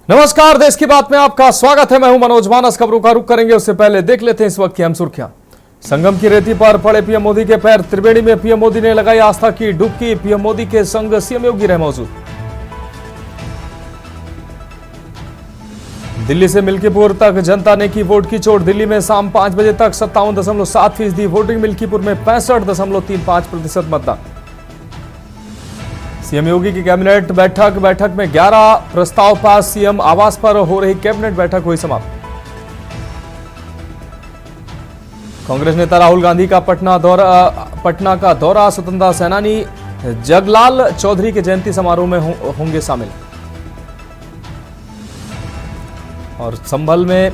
नमस्कार, देश की बात में आपका स्वागत है। मैं हूं मनोज मानस। खबरों का रुख करेंगे उससे पहले देख लेते हैं इस वक्त की अहम सुर्खियां। संगम की रेती पर पड़े पीएम मोदी के पैर। त्रिवेणी में पीएम मोदी ने लगाई आस्था की डुबकी। पीएम मोदी के संग सीएम योगी रहे मौजूद। दिल्ली से मिल्कीपुर तक जनता ने की वोट की चोट। दिल्ली में शाम 5 बजे तक 57.7% वोटिंग। मिल्कीपुर में 65.35% मतदान। सीएम योगी की कैबिनेट बैठक में 11 प्रस्ताव पास। सीएम आवास पर हो रही कैबिनेट बैठक हुई समाप्त। कांग्रेस नेता राहुल गांधी का पटना का दौरा। स्वतंत्रता सेनानी जगलाल चौधरी के जयंती समारोह में होंगे शामिल। और संभल में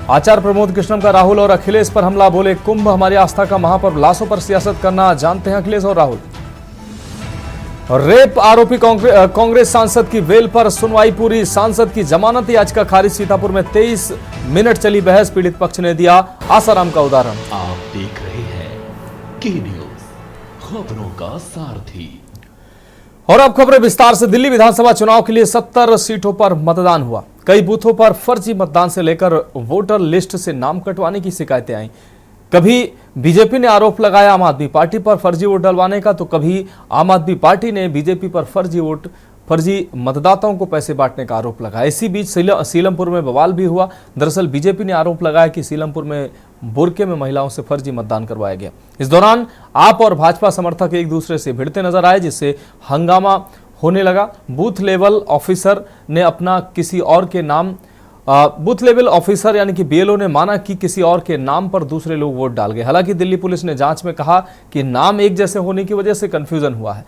आचार्य प्रमोद कृष्णम का राहुल और अखिलेश पर हमला। बोले, कुंभ हमारी आस्था का महापर्व, लाशों पर सियासत करना जानते हैं अखिलेश और राहुल। और रेप आरोपी कांग्रेस सांसद की बेल पर सुनवाई पूरी। सांसद की जमानत याचिका खारिज। सीतापुर में 23 मिनट चली बहस। पीड़ित पक्ष ने दिया आसाराम का उदाहरण। आप देख रहे हैं के न्यूज, खबरों का सारथी। और अब खबरें विस्तार से। दिल्ली विधानसभा चुनाव के लिए 70 सीटों पर मतदान हुआ। कई बूथों पर फर्जी मतदान से लेकर वोटर लिस्ट से नाम कटवाने की शिकायतें आई। कभी बीजेपी ने आरोप लगाया आम आदमी पार्टी पर फर्जी वोट डलवाने का, तो कभी आम आदमी पार्टी ने बीजेपी पर फर्जी मतदाताओं को पैसे बांटने का आरोप लगाया। इसी बीच सीलमपुर में बवाल भी हुआ। दरअसल बीजेपी ने आरोप लगाया कि सीलमपुर में बुरके में महिलाओं से फर्जी मतदान करवाया गया। इस दौरान आप और भाजपा समर्थक एक दूसरे से भिड़ते नजर आए, जिससे हंगामा होने लगा। बूथ लेवल ऑफिसर यानी कि बीएलओ ने माना कि किसी और के नाम पर दूसरे लोग वोट डाल गए। हालांकि दिल्ली पुलिस ने जांच में कहा कि नाम एक जैसे होने की वजह से कंफ्यूजन हुआ है।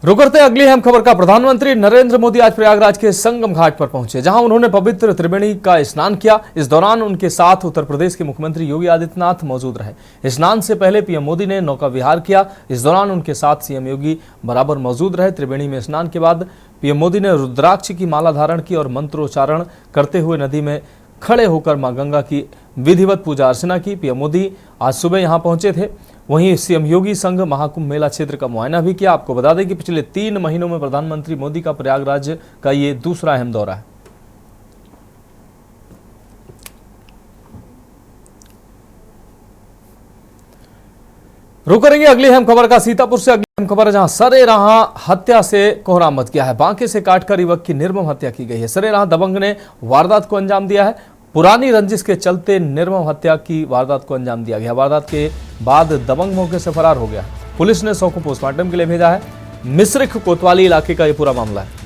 रुक करते हैं अगली अहम खबर का। प्रधानमंत्री नरेंद्र मोदी आज प्रयागराज के संगम घाट पर पहुंचे, जहां उन्होंने पवित्र त्रिवेणी का स्नान किया। इस दौरान उनके साथ उत्तर प्रदेश के मुख्यमंत्री योगी आदित्यनाथ मौजूद रहे। स्नान से पहले पीएम मोदी ने नौका विहार किया। इस दौरान उनके साथ सीएम योगी बराबर मौजूद रहे। त्रिवेणी में स्नान के बाद पीएम मोदी ने रुद्राक्ष की माला धारण की और मंत्रोच्चारण करते हुए नदी में खड़े होकर मां गंगा की विधिवत पूजा अर्चना की। पीएम मोदी आज सुबह यहां पहुंचे थे। वहीं सीएम योगी संग महाकुंभ मेला क्षेत्र का मुआयना भी किया। आपको बता दें कि पिछले 3 महीनों में प्रधानमंत्री मोदी का प्रयागराज का ये दूसरा अहम दौरा है। रुक करेंगे अगली अहम खबर का। सीतापुर से अगली अहम खबर है, जहां सरेराह हत्या से कोहराम मच गया है। बांके से काटकर युवक की निर्मम हत्या की गई है। सरेराह दबंग ने वारदात को अंजाम दिया है। पुरानी रंजिश के चलते निर्मम हत्या की वारदात को अंजाम दिया गया। वारदात के बाद दबंग मौके से फरार हो गया। पुलिस ने शव को पोस्टमार्टम के लिए भेजा है। मिश्रिख कोतवाली इलाके का यह पूरा मामला है।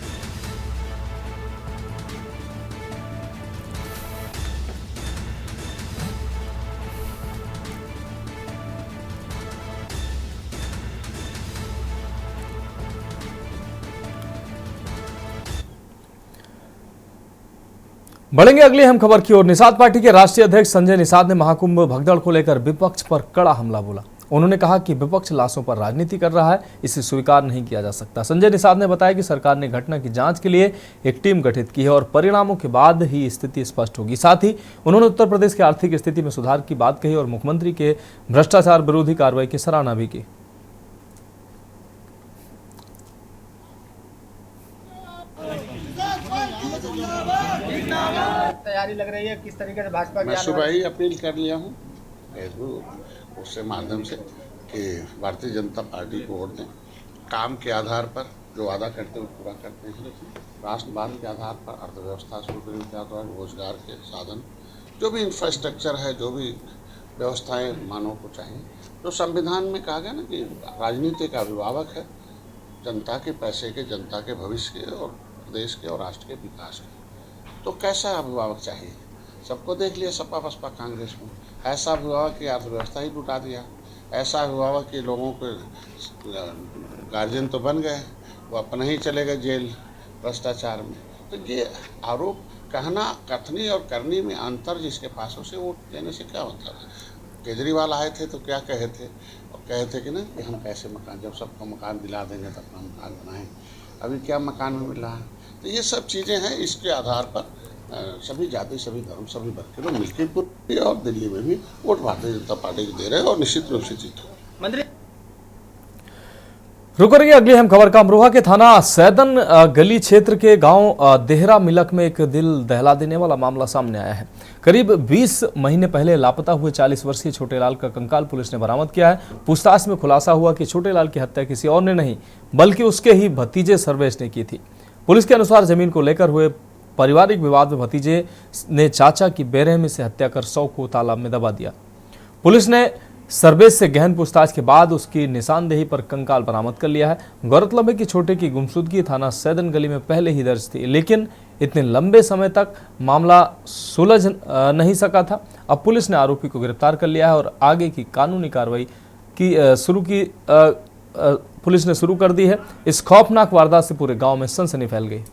बढ़ेंगे अगली अहम खबर की ओर। निषाद पार्टी के राष्ट्रीय अध्यक्ष संजय निषाद ने महाकुंभ भगदड़ को लेकर विपक्ष पर कड़ा हमला बोला। उन्होंने कहा कि विपक्ष लाशों पर राजनीति कर रहा है, इसे स्वीकार नहीं किया जा सकता। संजय निषाद ने बताया कि सरकार ने घटना की जांच के लिए एक टीम गठित की है और परिणामों के बाद ही स्थिति स्पष्ट होगी। साथ ही उन्होंने उत्तर प्रदेश की आर्थिक स्थिति में सुधार की बात कही और मुख्यमंत्री के भ्रष्टाचार विरोधी कार्रवाई की सराहना भी की। तैयारी लग रही है किस तरीके से भाजपा की? मैं सुबह ही अपील कर लिया हूँ फेसबुक उसके माध्यम से कि भारतीय जनता पार्टी को वोट दें। काम के आधार पर जो वादा करते हैं वो पूरा करते हैं। राष्ट्रवाद के आधार पर, अर्थव्यवस्था सुदृढ़ के आधार पर, रोजगार के साधन, जो भी इंफ्रास्ट्रक्चर है, जो भी व्यवस्थाएं मानव को चाहिए। तो संविधान में कहा गया ना कि राजनीति का अभिभावक है जनता के पैसे के, जनता के भविष्य के और देश के और राष्ट्र के विकास के। तो कैसा अभिभावक चाहिए? सबको देख लिया सपा बसपा कांग्रेस में। ऐसा अभिभावक की अर्थव्यवस्था ही लुटा दिया। ऐसा अभिभावक के लोगों के गार्जियन तो बन गए, वो अपने ही चले गए जेल भ्रष्टाचार में। तो ये आरोप कहना, कथनी और करनी में अंतर जिसके पास, उसे वोट देने से क्या होता है? केजरीवाल आए थे तो क्या कहे थे? और कहे थे कि ना कि हम कैसे मकान, जब सबको मकान दिला देंगे तब हम मकान बनाएं। अभी क्या मकान में मिल रहा है? तो ये सब चीज़ें हैं। इसके आधार पर सभी जाति, सभी धर्म, सभी वर्ग के लोग मिलकर पूरे और दिल्ली में भी वोट भारतीय जनता पार्टी को दे रहे हैं और निश्चित रूप से जीत होगी। मंत्री रुक रही अगली अहम खबर का। अमरोहा के थाना सैदन गली क्षेत्र के गांव देहरा मिलक में एक दिल दहला देने वाला मामला सामने आया है। करीब 20 महीने पहले लापता हुए 40 वर्षीय छोटे लाल का कंकाल पुलिस ने बरामद किया है। पूछताछ में खुलासा हुआ कि छोटे लाल की हत्या किसी और ने नहीं बल्कि उसके ही भतीजे सर्वेश ने की थी। पुलिस के अनुसार जमीन को लेकर हुए पारिवारिक विवाद में भतीजे ने चाचा की बेरहमी से हत्या कर शव को तालाब में दबा दिया। पुलिस ने सर्वेश से गहन पूछताछ के बाद उसकी निशानदेही पर कंकाल बरामद कर लिया है। गौरतलब है कि छोटे की गुमशुदगी थाना सैदन गली में पहले ही दर्ज थी, लेकिन इतने लंबे समय तक मामला सुलझ नहीं सका था। अब पुलिस ने आरोपी को गिरफ्तार कर लिया है और आगे की कानूनी कार्रवाई पुलिस ने शुरू कर दी है। इस खौफनाक वारदात से पूरे गांव में सनसनी फैल गई।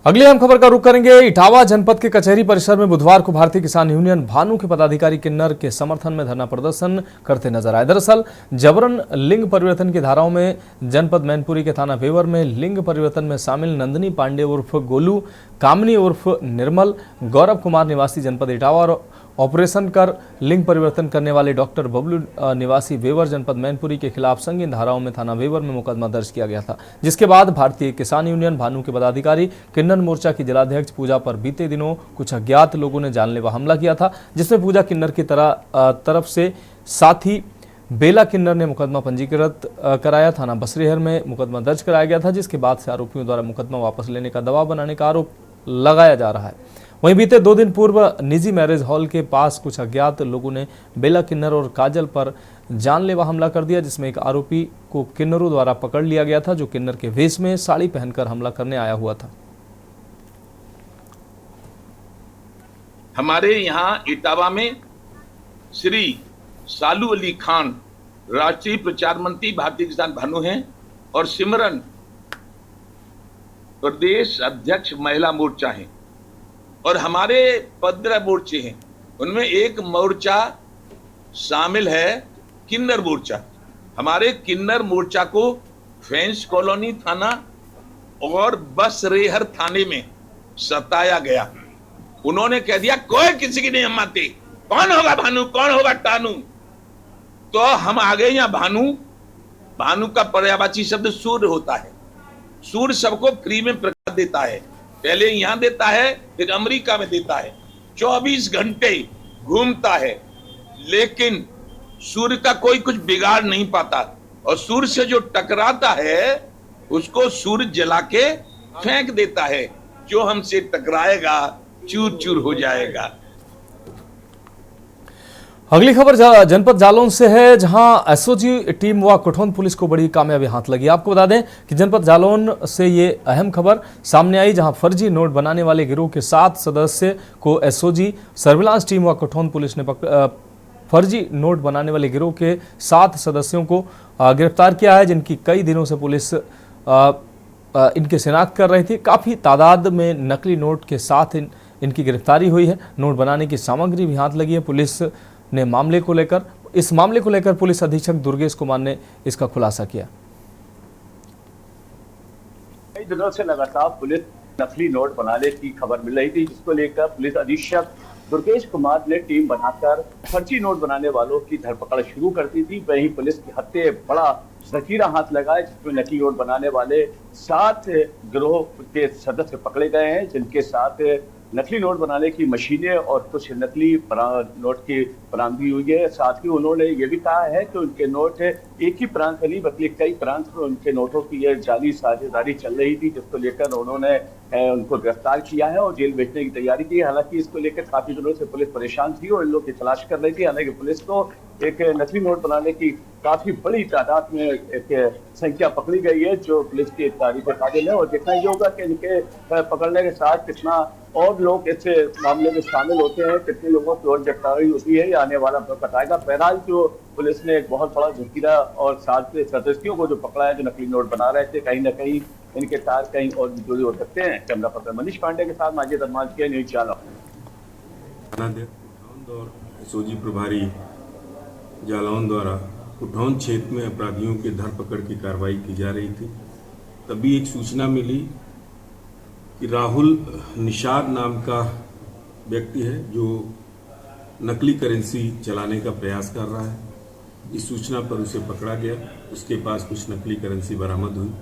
अगली हम खबर का रुख करेंगे। इटावा जनपद के कचहरी परिसर में बुधवार को भारतीय किसान यूनियन भानु के पदाधिकारी किन्नर के समर्थन में धरना प्रदर्शन करते नजर आए। दरअसल जबरन लिंग परिवर्तन की धाराओं में जनपद मैनपुरी के थाना वेवर में लिंग परिवर्तन में शामिल नंदिनी पांडे उर्फ गोलू, कामनी उर्फ निर्मल, गौरव कुमार निवासी जनपद इटावा और ऑपरेशन कर लिंग परिवर्तन करने वाले डॉक्टर बबलू निवासी वेवर जनपद मैनपुरी के खिलाफ संगीन धाराओं में थाना वेवर में मुकदमा दर्ज किया गया था, जिसके बाद भारतीय किसान यूनियन भानु के पदाधिकारी किन्नर मोर्चा की जिलाध्यक्ष पूजा पर बीते दिनों कुछ अज्ञात लोगों ने जानलेवा हमला किया था, जिसमें पूजा किन्नर की तरफ से साथी बेला किन्नर ने मुकदमा पंजीकृत कराया। थाना बसरेहर में मुकदमा दर्ज कराया गया था, जिसके बाद से आरोपियों द्वारा मुकदमा वापस लेने का दबाव बनाने का आरोप लगाया जा रहा है। वहीं बीते 2 दिन पूर्व निजी मैरिज हॉल के पास कुछ अज्ञात लोगों ने बेला किन्नर और काजल पर जानलेवा हमला कर दिया, जिसमें एक आरोपी को किन्नरों द्वारा पकड़ लिया गया था, जो किन्नर के वेश में साड़ी पहनकर हमला करने आया हुआ था। हमारे यहाँ इटावा में श्री सालू अली खान राष्ट्रीय प्रचार मंत्री भारतीय किसान भानु हैं और सिमरन प्रदेश अध्यक्ष महिला मोर्चा है और हमारे 15 मोर्चे हैं। उनमें एक मोर्चा शामिल है किन्नर मोर्चा। हमारे किन्नर मोर्चा को फेंस कॉलोनी थाना और बसरेहर थाने में सताया गया। उन्होंने कह दिया कोई किसी की नहीं हम मानते, कौन होगा भानु, कौन होगा टानू। तो हम आ गए यहाँ भानु का पर्यायवाची शब्द सूर्य होता है। सूर्य सबको फ्री में प्रकाश देता है, पहले यहां देता है फिर अमेरिका में देता है, 24 घंटे घूमता है, लेकिन सूर्य का कोई कुछ बिगाड़ नहीं पाता और सूर्य से जो टकराता है उसको सूर्य जला के फेंक देता है। जो हमसे टकराएगा चूर चूर हो जाएगा। अगली खबर जनपद जालौन से है, जहां एसओजी टीम व कठौंद पुलिस को बड़ी कामयाबी हाथ लगी। आपको बता दें कि जनपद जालौन से ये अहम खबर सामने आई, जहां फर्जी नोट बनाने वाले गिरोह के 7 सदस्य को एसओजी सर्विलांस टीम व कठौंद पुलिस ने फर्जी नोट बनाने वाले गिरोह के 7 सदस्यों को गिरफ्तार किया है, जिनकी कई दिनों से पुलिस इनकी शिनाख्त कर रही थी। काफ़ी तादाद में नकली नोट के साथ इनकी गिरफ्तारी हुई है। नोट बनाने की सामग्री भी हाथ लगी है। पुलिस ने इस मामले को लेकर पुलिस अधीक्षक दुर्गेश कुमार ने इसका खुलासा किया। कई दिनों से लगातार पुलिस नकली नोट बनाने की खबर मिल रही थी, जिसको लेकर पुलिस अधीक्षक दुर्गेश कुमार ने टीम बनाकर फर्जी नोट बनाने वालों की धरपकड़ शुरू कर दी थी। वहीं पुलिस के हत्थे बड़ा जखीरा हाथ लगाए, जिसमें नकली नोट बनाने वाले 7 गिरोह के सदस्य पकड़े गए हैं, जिनके साथ नकली नोट बनाने की मशीनें और कुछ नकली नोट की बरामदगी हुई है। साथ ही उन्होंने ये भी कहा है कि उनके नोट एक ही प्रांत में नहीं बल्कि कई प्रांत में उनके नोटों की ये जाली साझेदारी चल रही थी, जिसको लेकर उन्होंने उनको गिरफ्तार किया है और जेल भेजने की तैयारी की। हालांकि इसको लेकर काफी दिनों से पुलिस परेशान थी और इन लोग की तलाश कर रही थी। हालांकि पुलिस को एक नकली नोट बनाने की काफी बड़ी तादाद में एक संख्या पकड़ी गई है, जो पुलिस की तारीफ काबिल है। और देखना ये होगा कि इनके पकड़ने के साथ कितना और लोग इस मामले में शामिल होते हैं, कितने लोगों की और गिरफ्तारी होती है, ये आने वाला वक्त बताएगा। बहरहाल जो पुलिस ने एक बहुत बड़ा जखीरा और 7 सदस्यों को जो पकड़ा है, जो नकली नोट बना रहे थे, कहीं ना कहीं इनके तार कहीं और भी जुड़े हो सकते हैं। कैमरा पर्सन मनीष पांडे के साथ माजिद अरमान के न्यूज चैनल। एसओजी प्रभारी जालौन द्वारा उठौन क्षेत्र में अपराधियों के धरपकड़ की कार्रवाई की जा रही थी। तभी एक सूचना मिली कि राहुल निषाद नाम का व्यक्ति है जो नकली करेंसी चलाने का प्रयास कर रहा है। इस सूचना पर उसे पकड़ा गया। उसके पास कुछ नकली करेंसी बरामद हुई।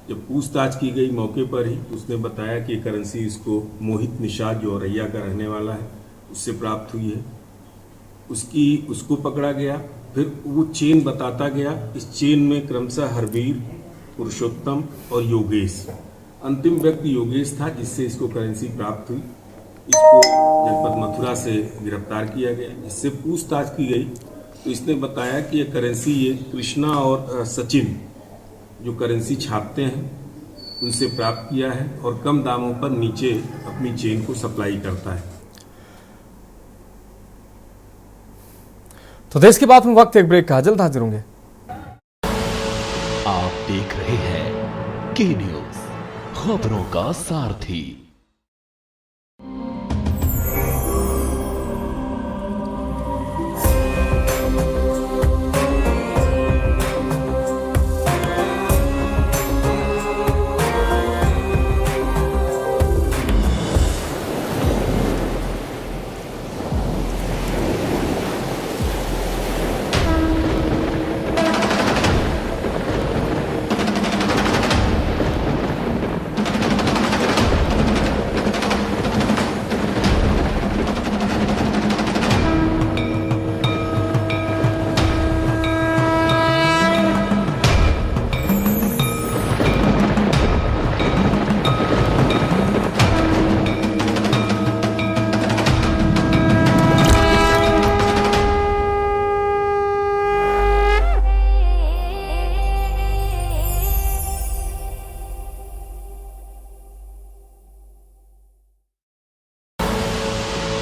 जब पूछताछ की गई मौके पर ही उसने बताया कि करेंसी इसको मोहित निषाद जो औरैया का रहने वाला है उससे प्राप्त हुई है। उसको पकड़ा गया। फिर वो चेन बताता गया। इस चेन में क्रमशः हरवीर, पुरुषोत्तम और योगेश, अंतिम व्यक्ति योगेश था जिससे इसको करेंसी प्राप्त हुई। इसको जनपद मथुरा से गिरफ्तार किया गया। इससे पूछताछ की गई तो इसने बताया कि ये करेंसी ये कृष्णा और सचिन जो करेंसी छापते हैं उनसे प्राप्त किया है और कम दामों पर नीचे अपनी चेन को सप्लाई करता है। तो देश की बात में वक्त एक ब्रेक का, जल्द हाजिर होंगे। आप देख रहे हैं के न्यूज, खबरों का सारथी।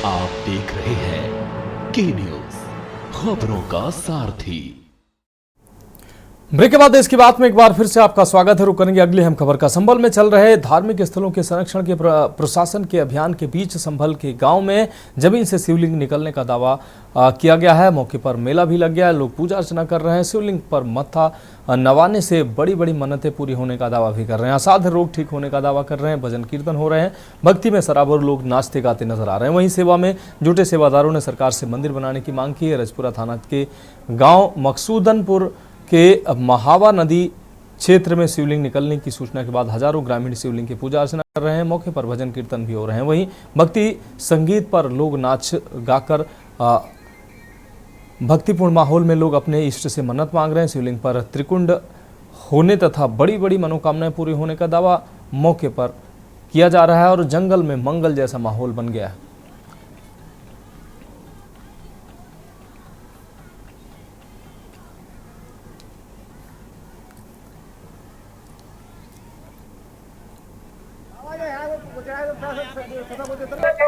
आप देख रहे हैं के न्यूज, खबरों का सारथी। ब्रेक के बाद देश की बात में एक बार फिर से आपका स्वागत है। रुक करेंगे अगली अहम खबर का। संभल में चल रहे धार्मिक स्थलों के संरक्षण के प्रशासन के अभियान के बीच संभल के गांव में जमीन से शिवलिंग निकलने का दावा किया गया है। मौके पर मेला भी लग गया है। लोग पूजा अर्चना कर रहे हैं। शिवलिंग पर मत्था नवाने से बड़ी बड़ी मन्नतें पूरी होने का दावा भी कर रहे हैं। असाध्य रोग ठीक होने का दावा कर रहे हैं। भजन कीर्तन हो रहे हैं। भक्ति में सराबोर लोग नाचते गाते नजर आ रहे हैं। वहीं सेवा में जुटे सेवादारों ने सरकार से मंदिर बनाने की मांग की है। रजपुरा थाना के गाँव मकसूदनपुर के महावा नदी क्षेत्र में शिवलिंग निकलने की सूचना के बाद हजारों ग्रामीण शिवलिंग की पूजा अर्चना कर रहे हैं। मौके पर भजन कीर्तन भी हो रहे हैं। वहीं भक्ति संगीत पर लोग नाच गाकर भक्तिपूर्ण माहौल में लोग अपने इष्ट से मन्नत मांग रहे हैं। शिवलिंग पर त्रिकुंड होने तथा बड़ी बड़ी मनोकामनाएं पूरी होने का दावा मौके पर किया जा रहा है और जंगल में मंगल जैसा माहौल बन गया है।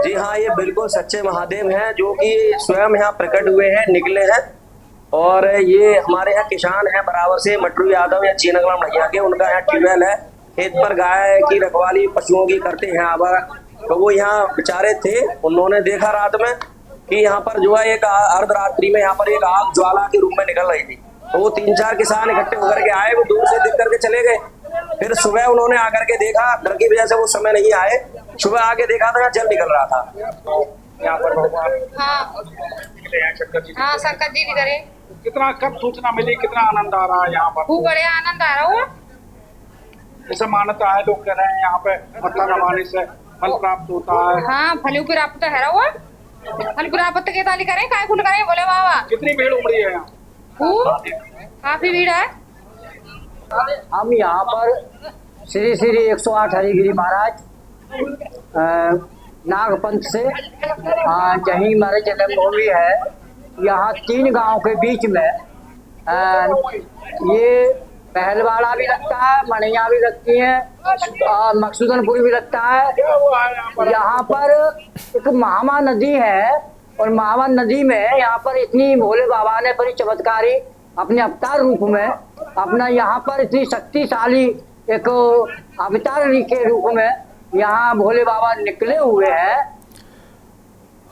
जी हाँ, ये बिल्कुल सच्चे महादेव हैं जो कि स्वयं यहाँ प्रकट हुए हैं, निकले हैं। और ये हमारे यहाँ किसान हैं बराबर से, मटरू यादव या चीनगला मैया के, उनका यहाँ ट्यूबवेल है। खेत पर गाय की रखवाली पशुओं की करते हैं आवा। तो वो यहाँ बेचारे थे, उन्होंने देखा रात में कि यहाँ पर जो है एक अर्धरात्रि में यहाँ पर एक आग ज्वाला के रूप में निकल रही थी। तो वो 3-4 किसान इकट्ठे होकर के आए, वो दूर से देख करके चले गए। फिर सुबह उन्होंने आकर के देखा, डर की वजह से वो समय नहीं आए। सुबह आके देखा तो यहाँ जल निकल रहा था। यहाँ पर हाँ शंकर जी भी करे। कितना कब सूचना मिली, कितना आनंद आ रहा है यहाँ पर? खूब बढ़िया आनंद आ रहा है। जैसे मान्यता है, लोग कह रहे हैं यहाँ पे मत्था नवाने से फल प्राप्त होता है। हाँ फल प्राप्त है हुआ। फल प्राप्त के ताली करें, काय फूल करें, बोले बाबा। कितनी भीड़ उमड़ी है यहाँ? काफी भीड़ है। हम यहाँ पर श्री श्री 108 हरिगिरी महाराज नागपंथ से जहीं हमारे जन्मभूमि है, यहाँ 3 गांव के बीच में ये पहलवाड़ा भी लगता है, मणिया भी लगती हैं और मकसूदनपुर भी लगता है। यहाँ पर एक महावा नदी है और महावा नदी में यहाँ पर इतनी भोले बाबा ने बड़ी चमत्कारी अपने अवतार रूप में अपना यहाँ पर इतनी शक्तिशाली एक अवतार के रूप में यहाँ भोले बाबा निकले हुए हैं।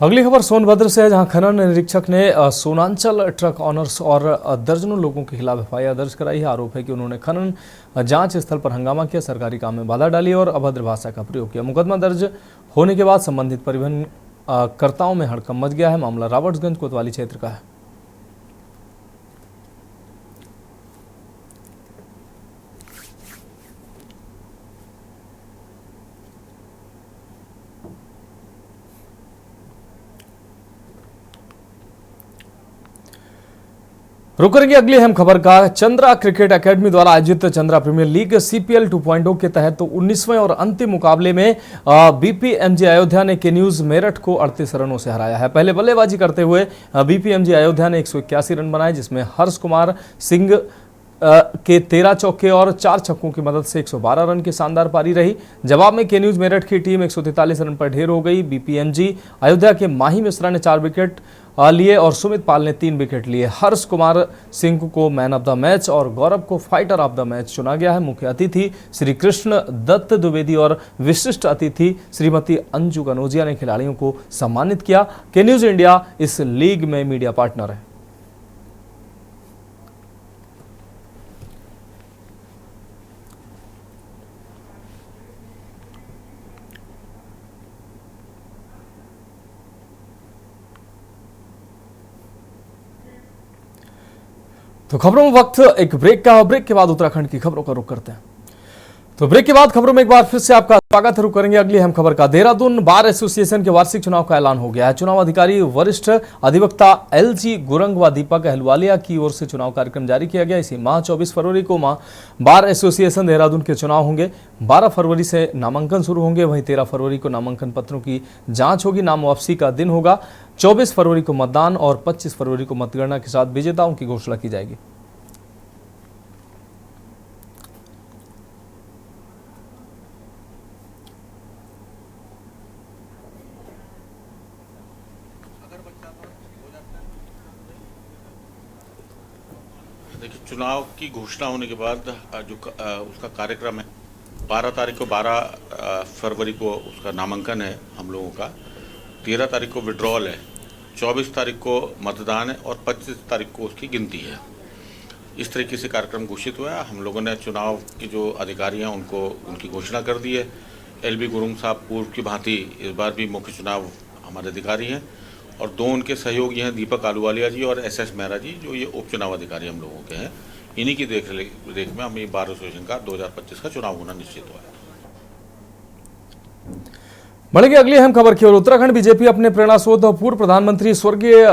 अगली खबर सोनभद्र से है, जहां खनन निरीक्षक ने सोनांचल ट्रक ऑनर्स और दर्जनों लोगों के खिलाफ एफआईआर दर्ज कराई है। आरोप है कि उन्होंने खनन जांच स्थल पर हंगामा किया, सरकारी काम में बाधा डाली और अभद्र भाषा का प्रयोग किया। मुकदमा दर्ज होने के बाद संबंधित परिवहन कर्ताओं में हड़कंप मच गया है। मामला राबर्ट्सगंज कोतवाली क्षेत्र का है। रुक करेंगे अगली अहम खबर का। चंद्रा क्रिकेट एकेडमी द्वारा आयोजित चंद्रा प्रीमियर लीग सीपीएल 2.0 के तहत तो 19वें और अंतिम मुकाबले में बीपीएमजी अयोध्या ने के न्यूज मेरठ को 38 रनों से हराया है। पहले बल्लेबाजी करते हुए बीपीएमजी अयोध्या ने 181 रन बनाए, जिसमें हर्ष कुमार सिंह के 13 चौके और 4 छक्कों की मदद से 112 रन की शानदार पारी रही। जवाब में के न्यूज मेरठ की टीम 143 रन पर ढेर हो गई। बीपीएमजी अयोध्या के माही मिश्रा ने 4 विकेट लिए और सुमित पाल ने 3 विकेट लिए। हर्ष कुमार सिंह को मैन ऑफ द मैच और गौरव को फाइटर ऑफ द मैच चुना गया है। मुख्य अतिथि श्री कृष्ण दत्त द्विवेदी और विशिष्ट अतिथि श्रीमती अंजू कनौजिया ने खिलाड़ियों को सम्मानित किया। के न्यूज इंडिया इस लीग में मीडिया पार्टनर है। तो खबरों में वक्त एक ब्रेक का। ब्रेक के बाद उत्तराखंड की खबरों का रुख करते हैं। तो ब्रेक के बाद खबरों में एक बार फिर से आपका स्वागत है। रुक करेंगे अगली अहम खबर का। देहरादून बार एसोसिएशन के वार्षिक चुनाव का ऐलान हो गया है। चुनाव अधिकारी वरिष्ठ अधिवक्ता एलजी गुरंग व दीपक अहलुवालिया की ओर से चुनाव कार्यक्रम जारी किया गया। इसी माह 24 फरवरी को बार एसोसिएशन देहरादून के चुनाव होंगे। 12 फरवरी से नामांकन शुरू होंगे, वहीं 13 फरवरी को नामांकन पत्रों की जांच होगी। नाम वापसी का दिन होगा। 24 फरवरी को मतदान और 25 फरवरी को मतगणना के साथ विजेताओं की घोषणा की जाएगी। देखिए, चुनाव की घोषणा होने के बाद जो उसका कार्यक्रम है, 12 तारीख को 12 फरवरी को उसका नामांकन है हम लोगों का, 13 तारीख को विड्रॉल है, 24 तारीख को मतदान है और 25 तारीख को उसकी गिनती है। इस तरीके से कार्यक्रम घोषित हुआ है। हम लोगों ने चुनाव के जो अधिकारी हैं उनको उनकी घोषणा कर दी है। एलबी गुरुंग साहब पूर्व की भांति इस बार भी मुख्य चुनाव हमारे अधिकारी हैं और 2 उनके सहयोगी हैं, दीपक आलूवालिया जी और एसएस मेहरा जी, जो ये उपचुनाव अधिकारी हम लोगों के हैं। इन्हीं की देख में हम ये बार एसोसिएशन का 2025 का चुनाव होना निश्चित हुआ है। बढ़ेंगे अगली अहम खबर की ओर। उत्तराखंड बीजेपी अपने प्रेरणास्रोत पूर्व प्रधानमंत्री स्वर्गीय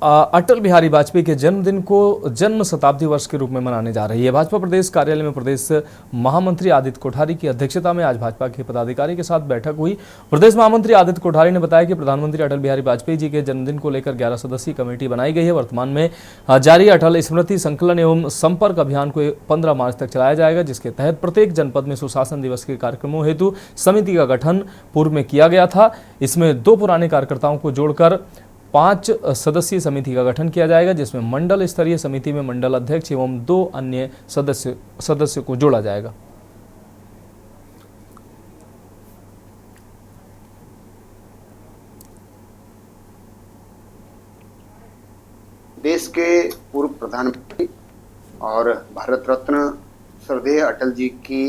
अटल बिहारी वाजपेयी के जन्मदिन को जन्म शताब्दी वर्ष के रूप में मनाने जा रही है। भाजपा प्रदेश कार्यालय में प्रदेश महामंत्री आदित्य कोठारी की अध्यक्षता में आज भाजपा के पदाधिकारी के साथ बैठक हुई। प्रदेश महामंत्री आदित्य कोठारी ने बताया कि प्रधानमंत्री अटल बिहारी वाजपेयी जी के जन्मदिन को लेकर 11 सदस्यीय कमेटी बनाई गई है। वर्तमान में जारी अटल स्मृति संकलन एवं संपर्क अभियान को 15 मार्च तक चलाया जाएगा, जिसके तहत प्रत्येक जनपद में सुशासन दिवस के कार्यक्रमों हेतु समिति का गठन पूर्व में किया गया था। इसमें 2 पुराने कार्यकर्ताओं को जोड़कर 5 सदस्यीय समिति का गठन किया जाएगा, जिसमें मंडल स्तरीय समिति में मंडल अध्यक्ष एवं 2 अन्य सदस्यों को जोड़ा जाएगा। देश के पूर्व प्रधानमंत्री और भारत रत्न श्रद्धेय अटल जी की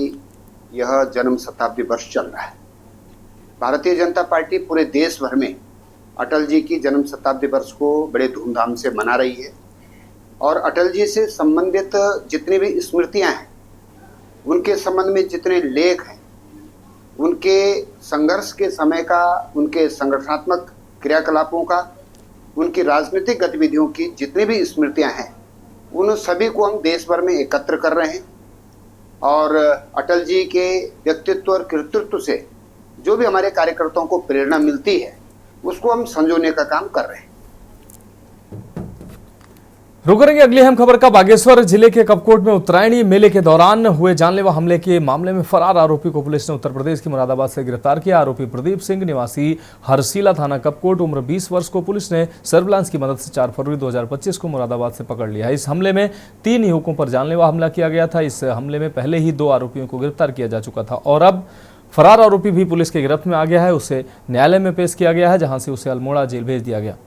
यह जन्म शताब्दी वर्ष चल रहा है। भारतीय जनता पार्टी पूरे देश भर में अटल जी की जन्म शताब्दी वर्ष को बड़े धूमधाम से मना रही है और अटल जी से संबंधित जितनी भी स्मृतियां हैं, उनके संबंध में जितने लेख हैं, उनके संघर्ष के समय का, उनके संगठनात्मक क्रियाकलापों का, उनकी राजनीतिक गतिविधियों की जितनी भी स्मृतियां हैं, उन सभी को हम देश भर में एकत्र कर रहे हैं और अटल जी के व्यक्तित्व और कृतित्व से जो भी हमारे कार्यकर्ताओं को प्रेरणा मिलती है, उसको हम संजोने का काम कर रहे हैं। रुक करेंगे अगली अहम खबर का। बागेश्वर जिले के कपकोट में उत्तरायणी मेले के दौरान हुए जानलेवा हमले के मामले में फरार आरोपी को पुलिस ने उत्तर प्रदेश के मुरादाबाद से गिरफ्तार किया। आरोपी प्रदीप सिंह निवासी हरसीला थाना कपकोट, उम्र 20 वर्ष को पुलिस ने सर्विलांस की मदद से 4 फरवरी 2025 को मुरादाबाद से पकड़ लिया। इस हमले में 3 युवकों पर जानलेवा हमला किया गया था। इस हमले में पहले ही 2 आरोपियों को गिरफ्तार किया जा चुका था और अब फरार आरोपी भी पुलिस के गिरफ्त में आ गया है। उसे न्यायालय में पेश किया गया है, जहां से उसे अल्मोड़ा जेल भेज दिया गया।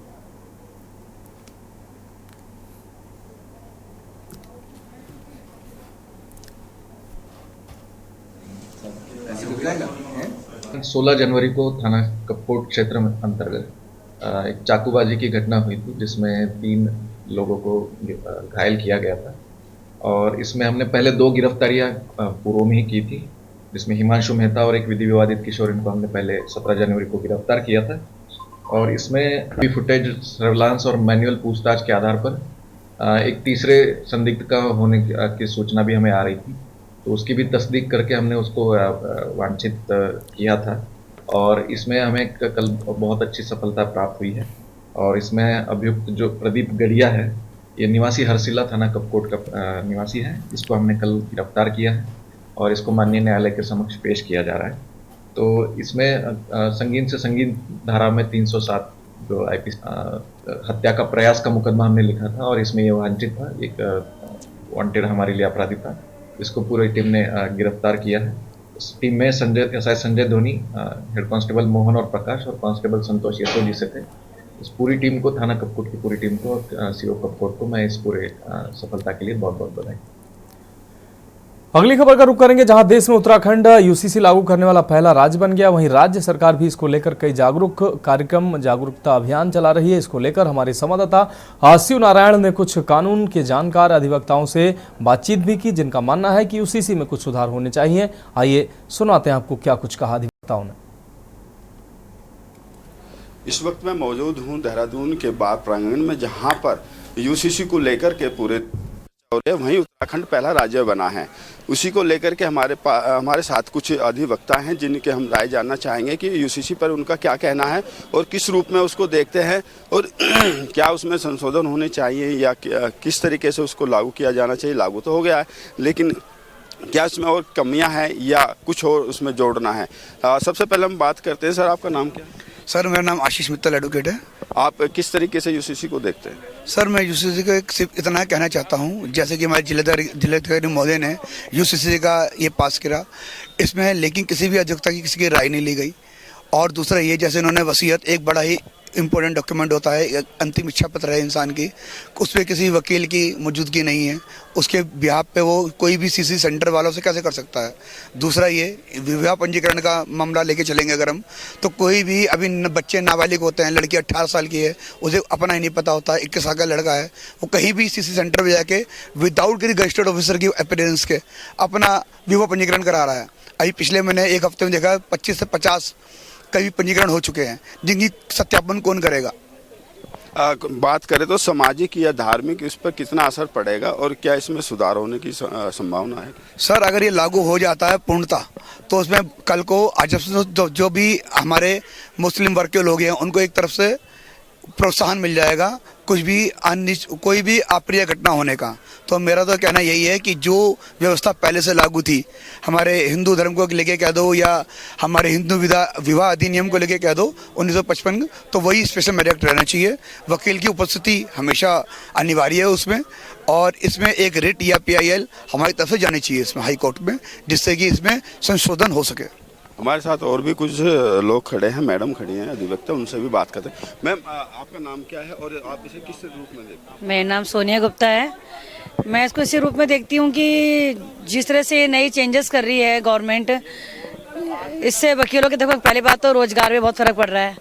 सोलह जनवरी को थाना कपकोट क्षेत्र में अंतर्गत एक चाकूबाजी की घटना हुई थी, जिसमें 3 लोगों को घायल किया गया था। और इसमें हमने पहले 2 गिरफ्तारियां पूर्व में ही की थी, जिसमें हिमांशु मेहता और एक विधि विवादित किशोर, इनको हमने पहले 17 जनवरी को गिरफ्तार किया था। और इसमें भी फुटेज, सर्विलांस और मैनुअल पूछताछ के आधार पर एक तीसरे संदिग्ध का होने की सूचना भी हमें आ रही थी, तो उसकी भी तस्दीक करके हमने उसको वांछित किया था। और इसमें हमें कल बहुत अच्छी सफलता प्राप्त हुई है। और इसमें अभियुक्त जो प्रदीप गड़िया है, ये निवासी हरसिला थाना कपकोट का निवासी है, इसको हमने कल गिरफ्तार किया है और इसको माननीय न्यायालय के समक्ष पेश किया जा रहा है। तो इसमें संगीन से संगीन धारा में 307 जो आईपी हत्या का प्रयास का मुकदमा हमने लिखा था, और इसमें ये वांछित था, एक वांटेड हमारे लिए अपराधी था। इसको पूरी टीम ने गिरफ्तार किया है। इस टीम में SI Sanjay Dhoni, head constable Mohan और प्रकाश और कांस्टेबल संतोष यशोजी से थे। इस पूरी टीम को, थाना कपकोट की पूरी टीम को और सीओ कपकोट को मैं इस पूरे सफलता के लिए बहुत बहुत बधाई। अगली खबर का रुख करेंगे, जहां देश में उत्तराखंड यूसीसी लागू करने वाला पहला राज्य बन गया, वहीं राज्य सरकार भी इसको लेकर कई जागरूकता अभियान चला रही है। इसको लेकर हमारे संवाददाता शिव नारायण ने कुछ कानून के जानकार अधिवक्ताओं से बातचीत भी की, जिनका मानना है कि यूसीसी में कुछ सुधार होने चाहिए। आइए सुनाते हैं आपको क्या कुछ कहा अधिवक्ताओं ने। इस वक्त मैं मौजूद हूं देहरादून के बार प्रांगण में, जहां पर यूसीसी को लेकर के पूरे वहीं उत्तराखंड पहला राज्य बना है। उसी को लेकर के हमारे साथ कुछ अधिवक्ता हैं, जिनके हम राय जानना चाहेंगे कि यूसीसी पर उनका क्या कहना है और किस रूप में उसको देखते हैं, और क्या उसमें संशोधन होने चाहिए या किस तरीके से उसको लागू किया जाना चाहिए। लागू तो हो गया है, लेकिन क्या इसमें और कमियां हैं या कुछ और उसमें जोड़ना है। सबसे पहले हम बात करते हैं। सर, आपका नाम क्या है? सर, मेरा नाम आशीष मित्तल एडवोकेट है। आप किस तरीके से यूसीसी को देखते हैं? सर, मैं यूसीसी को सिर्फ इतना कहना चाहता हूं, जैसे कि हमारे जिलाधिकारी महोदय ने यूसीसी का ये पास करा, इसमें लेकिन किसी भी अधिवक्ता की किसी की राय नहीं ली गई। और दूसरा ये, जैसे उन्होंने वसीयत, एक बड़ा ही इम्पोर्टेंट डॉक्यूमेंट होता है, एक अंतिम इच्छा पत्र है इंसान की, उस पर किसी वकील की मौजूदगी नहीं है, उसके बिहाफ पे वो कोई भी सीसी सेंटर वालों से कैसे कर सकता है। दूसरा ये, विवाह पंजीकरण का मामला लेके चलेंगे अगर हम, तो कोई भी अभी बच्चे नाबालिग होते हैं, लड़की 18 साल की है, उसे अपना ही नहीं पता होता, 21 साल का लड़का है, वो कहीं भी सीसी सेंटर में जाके विदाउट किसी रजिस्टर्ड ऑफिसर की अपीयरेंस के अपना विवाह पंजीकरण करा रहा है। अभी पिछले महीने एक हफ्ते में देखा 25 से 50 कई पंजीकरण हो चुके हैं, जिनकी सत्यापन कौन करेगा। बात करें तो सामाजिक या धार्मिक, इस पर कितना असर पड़ेगा और क्या इसमें सुधार होने की संभावना है? सर, अगर ये लागू हो जाता है पूर्णतः, तो उसमें कल को आज जो भी हमारे मुस्लिम वर्ग के लोग हैं, उनको एक तरफ से प्रोत्साहन मिल जाएगा कोई भी अप्रिय घटना होने का। तो मेरा तो कहना यही है कि जो व्यवस्था पहले से लागू थी, हमारे हिंदू धर्म को लेके कह दो या हमारे हिंदू विवाह अधिनियम को लेके कह दो 1955, तो वही स्पेशल मेरिट रहना चाहिए। वकील की उपस्थिति हमेशा अनिवार्य है उसमें, और इसमें एक रिट या PIL हमारी तरफ से जानी चाहिए इसमें हाई कोर्ट में, जिससे कि इसमें संशोधन हो सके। हमारे साथ और भी कुछ लोग खड़े हैं, मैडम खड़ी हैं अधिवक्ता, उनसे भी बात करते हैं। मैम, आपका नाम क्या है और आप इसे किस रूप में देखते हैं? मेरा नाम सोनिया गुप्ता है। मैं इसको इसी रूप में देखती हूँ कि जिस तरह से नई चेंजेस कर रही है गवर्नमेंट, इससे वकीलों के, देखो पहली बात तो रोजगार में बहुत फर्क पड़ रहा है।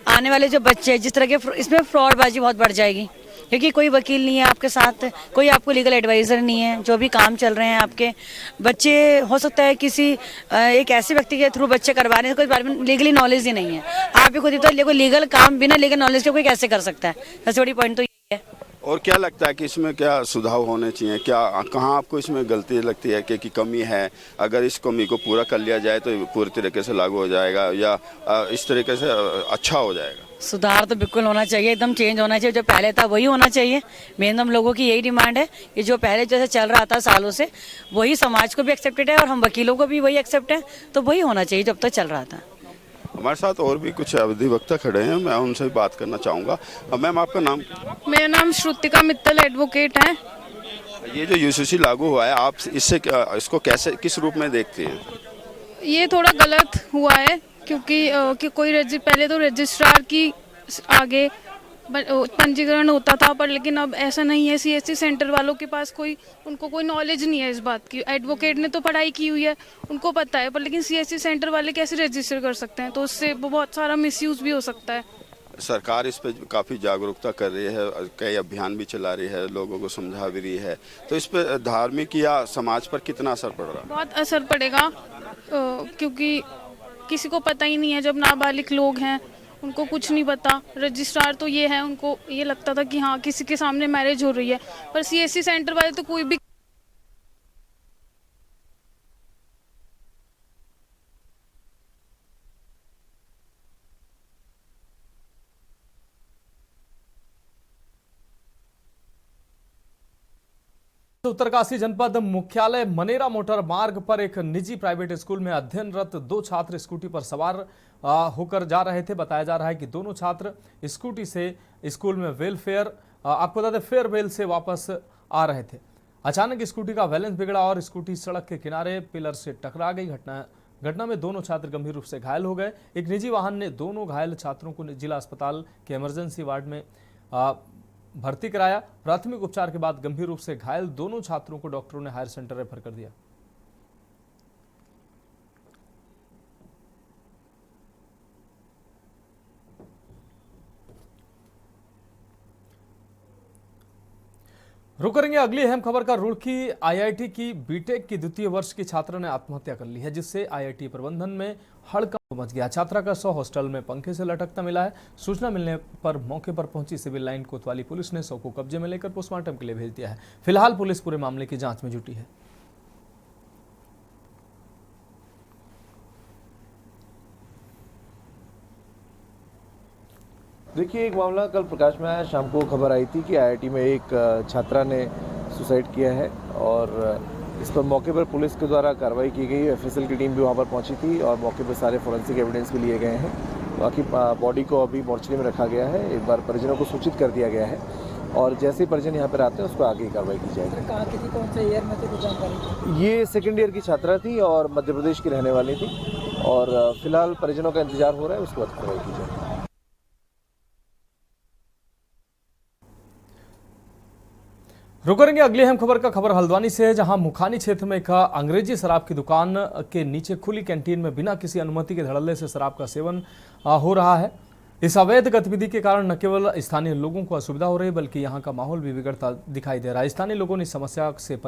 आने वाले जो बच्चे, जिस तरह के इसमें फ्रॉडबाजी बहुत बढ़ जाएगी, क्योंकि कोई वकील नहीं है आपके साथ, कोई आपको लीगल एडवाइज़र नहीं है। जो भी काम चल रहे हैं आपके बच्चे, हो सकता है किसी एक ऐसे व्यक्ति के थ्रू बच्चे करवा रहे हैं, कोई बारे में लीगली नॉलेज ही नहीं है। आप भी खुद ही तो लीगल काम बिना लीगल नॉलेज के कोई कैसे कर सकता है। सबसे बड़ी पॉइंट तो ये है। और क्या लगता है कि इसमें क्या सुधार होने चाहिए? क्या कहाँ आपको इसमें गलती लगती है कि कमी है? अगर इस कमी को पूरा कर लिया जाए तो पूरी तरीके से लागू हो जाएगा या इस तरीके से अच्छा हो जाएगा? सुधार तो बिल्कुल होना चाहिए, एकदम चेंज होना चाहिए। जो पहले था वही होना चाहिए। मेन हम लोगों की यही डिमांड है कि जो पहले जैसे चल रहा था सालों से, वही समाज को भी एक्सेप्टेड है और हम वकीलों को भी वही एक्सेप्ट है, तो वही होना चाहिए जब तक चल रहा था। हमारे साथ और भी कुछ अधिवक्ता खड़े हैं, मैं उनसे भी बात करना चाहूँगा। मैम, आपका नाम? मेरा नाम श्रुतिका मित्तल एडवोकेट है। ये जो यूसीसी लागू हुआ है, आप इसको कैसे, किस रूप में देखते हैं? ये थोड़ा गलत हुआ है क्योंकि कि पहले तो रजिस्ट्रार की आगे पंजीकरण होता था, पर लेकिन अब ऐसा नहीं है। सीएससी सेंटर वालों के पास उनको कोई नॉलेज नहीं है इस बात की। एडवोकेट ने तो पढ़ाई की हुई है, उनको पता है, पर लेकिन सीएससी सेंटर वाले कैसे रजिस्टर कर सकते हैं? तो उससे बहुत सारा मिसयूज भी हो सकता है। सरकार इस पे काफ़ी जागरूकता कर रही है, कई अभियान भी चला रही है, लोगों को समझा भी रही है। तो इस पे धार्मिक या समाज पर कितना असर पड़ रहा है? बहुत असर पड़ेगा क्योंकि किसी को पता ही नहीं है। जब नाबालिग लोग हैं उनको कुछ नहीं पता। रजिस्ट्रार तो ये है, उनको ये लगता था कि हाँ किसी के सामने मैरिज हो रही है, पर सीएससी सेंटर वाले तो कोई भी उत्तरकाशी जनपद मुख्यालय मनेरा मोटर मार्ग पर एक निजी प्राइवेट स्कूल में अध्ययनरत 2 छात्र स्कूटी पर सवार होकर जा रहे थे। बताया जा रहा है कि दोनों छात्र स्कूटी से स्कूल में आपको बता दें फेयरवेल से वापस आ रहे थे। अचानक स्कूटी का बैलेंस बिगड़ा और स्कूटी सड़क के किनारे पिलर से टकरा गई। घटना में दोनों छात्र गंभीर रूप से घायल हो गए। एक निजी वाहन ने दोनों घायल छात्रों को जिला अस्पताल के इमरजेंसी वार्ड में भर्ती कराया। प्राथमिक उपचार के बाद गंभीर रूप से घायल दोनों छात्रों को डॉक्टरों ने हायर सेंटर रेफर कर दिया। रुक करेंगे अगली अहम खबर का। रुड़की आईआईटी की बीटेक की द्वितीय वर्ष की छात्रा ने आत्महत्या कर ली है, जिससे आईआईटी प्रबंधन में हड़कंप मच गया। छात्रा का शव हॉस्टल में पंखे से लटकता मिला है। सूचना मिलने पर मौके पर पहुंची सिविल लाइन कोतवाली पुलिस ने शव को कब्जे में लेकर पोस्टमार्टम के लिए भेज दिया है। फिलहाल पुलिस पूरे मामले की जांच में जुटी है। देखिए, एक मामला कल प्रकाश में आया। शाम को खबर आई थी कि आईआईटी में एक छात्रा ने सुसाइड किया है और इस पर मौके पर पुलिस के द्वारा कार्रवाई की गई। एफएसएल की टीम भी वहां पर पहुंची थी और मौके पर सारे फोरेंसिक एविडेंस भी लिए गए हैं। बाकी बॉडी को अभी मोर्चरी में रखा गया है। एक बार परिजनों को सूचित कर दिया गया है और जैसे ही परिजन यहाँ पर आते हैं उसको आगे कार्रवाई की जाएगी। कौन से ईयर में थे कुछ जानकारी? ये सेकेंड ईयर की छात्रा थी और मध्य प्रदेश की रहने वाली थी और फिलहाल परिजनों का इंतजार हो रहा है, उसके बाद कार्रवाई की जाएगी। रुक करेंगे अगली अहम खबर का। खबर हल्द्वानी से है, जहां मुखानी क्षेत्र में एक अंग्रेजी शराब की दुकान के नीचे खुली कैंटीन में बिना किसी अनुमति के धड़ल्ले से शराब का सेवन हो रहा है। इस अवैध गतिविधि के कारण न केवल स्थानीय लोगों को असुविधा हो रही है बल्कि यहां का माहौल भी बिगड़ता दिखाई दे रहा है। स्थानीय लोगों ने इस समस्या से